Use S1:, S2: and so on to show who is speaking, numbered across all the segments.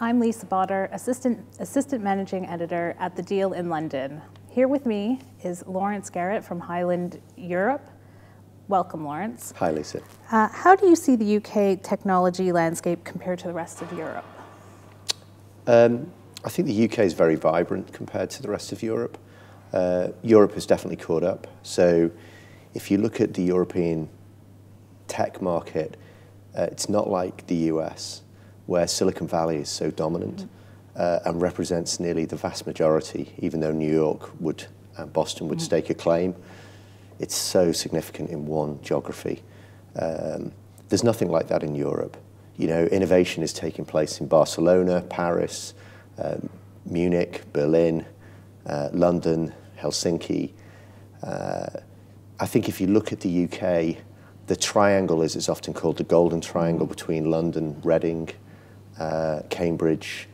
S1: I'm Lisa Botter, Assistant Managing Editor at The Deal in London. Here with me is Laurence Garrett from Highland Europe. Welcome, Laurence.
S2: Hi, Lisa.
S1: How do you see the UK technology landscape compared to the rest of Europe?
S2: I think the UK is very vibrant compared to the rest of Europe. Europe has definitely caught up. So if you look at the European tech market, it's not like the US, where Silicon Valley is so dominant and represents nearly the vast majority, even though New York would and Boston would stake a claim. It's so significant in one geography. There's nothing like that in Europe. You know, innovation is taking place in Barcelona, Paris, Munich, Berlin, London, Helsinki. I think if you look at the UK, the triangle, as it's often called, the golden triangle between London, Reading, Cambridge,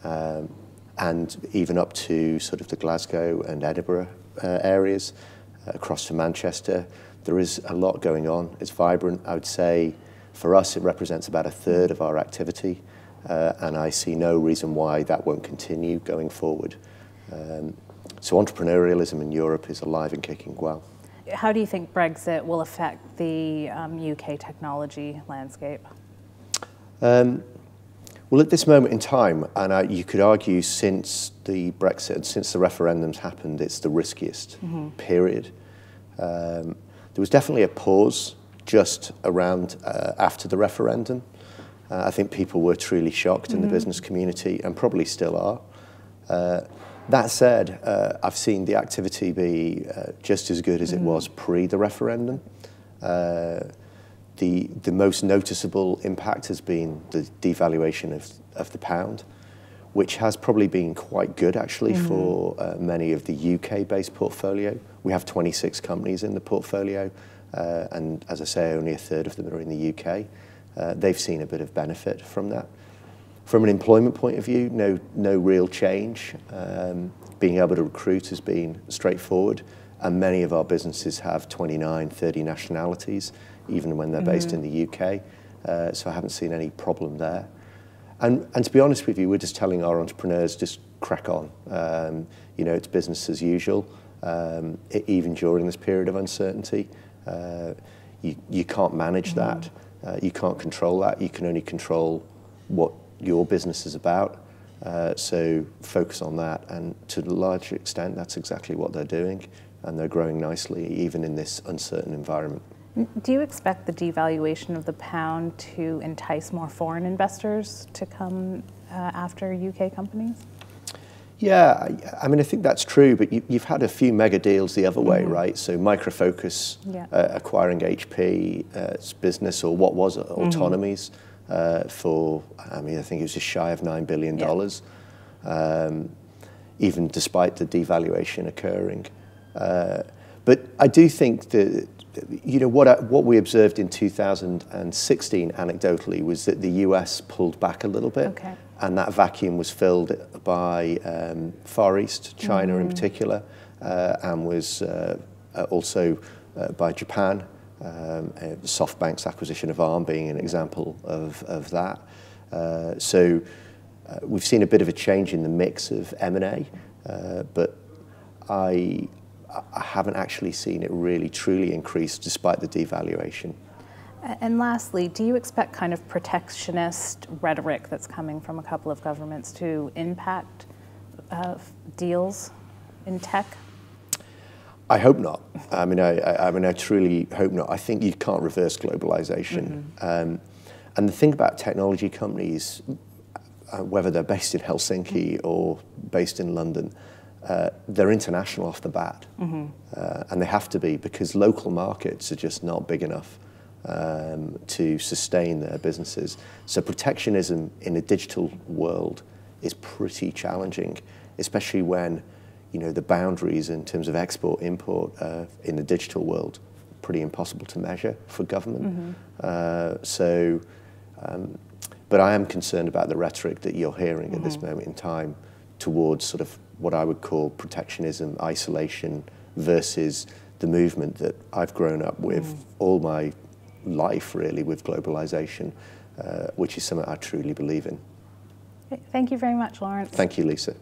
S2: and even up to sort of the Glasgow and Edinburgh areas, across to Manchester. There is a lot going on. It's vibrant. I would say for us it represents about a third of our activity, and I see no reason why that won't continue going forward. So entrepreneurialism in Europe is alive and kicking well.
S1: How do you think Brexit will affect the UK technology landscape?
S2: Well, at this moment in time, and you could argue since the Brexit, since the referendums happened, it's the riskiest period. There was definitely a pause just around after the referendum. I think people were truly shocked in the business community, and probably still are. That said, I've seen the activity be just as good as it was pre the referendum. The most noticeable impact has been the devaluation of the pound, which has probably been quite good actually for many of the UK-based portfolio. We have 26 companies in the portfolio, and as I say, only a third of them are in the UK. They've seen a bit of benefit from that. From an employment point of view, no real change. Being able to recruit has been straightforward, and many of our businesses have 29, 30 nationalities, even when they're based in the UK. So I haven't seen any problem there. And to be honest with you, we're just telling our entrepreneurs, just crack on. You know, it's business as usual, even during this period of uncertainty. You can't manage that. You can't control that. You can only control what your business is about. So focus on that. And to a large extent, that's exactly what they're doing. And they're growing nicely, even in this uncertain environment.
S1: Do you expect the devaluation of the pound to entice more foreign investors to come after UK companies?
S2: Yeah, I mean, I think that's true, but you've had a few mega deals the other way, right? So Micro Focus acquiring HP's business, or what was it, Autonomies, for, I mean, I think it was just shy of $9 billion, even despite the devaluation occurring. But I do think that, you know, what we observed in 2016 anecdotally was that the US pulled back a little bit, and that vacuum was filled by Far East, China in particular, and was also by Japan. SoftBank's acquisition of Arm being an example of that. So we've seen a bit of a change in the mix of M&A, but I haven't actually seen it really truly increase despite the devaluation.
S1: And lastly, do you expect kind of protectionist rhetoric that's coming from a couple of governments to impact deals in tech?
S2: I hope not. I mean, I truly hope not. I think you can't reverse globalization. And the thing about technology companies, whether they're based in Helsinki or based in London, they're international off the bat. And they have to be, because local markets are just not big enough to sustain their businesses. So protectionism in a digital world is pretty challenging, especially when, you know, the boundaries in terms of export, import in the digital world, pretty impossible to measure for government. But I am concerned about the rhetoric that you're hearing at this moment in time towards sort of what I would call protectionism, isolation, versus the movement that I've grown up with all my life, really, with globalization, which is something I truly believe in.
S1: Thank you very much, Laurence.
S2: Thank you, Lisa.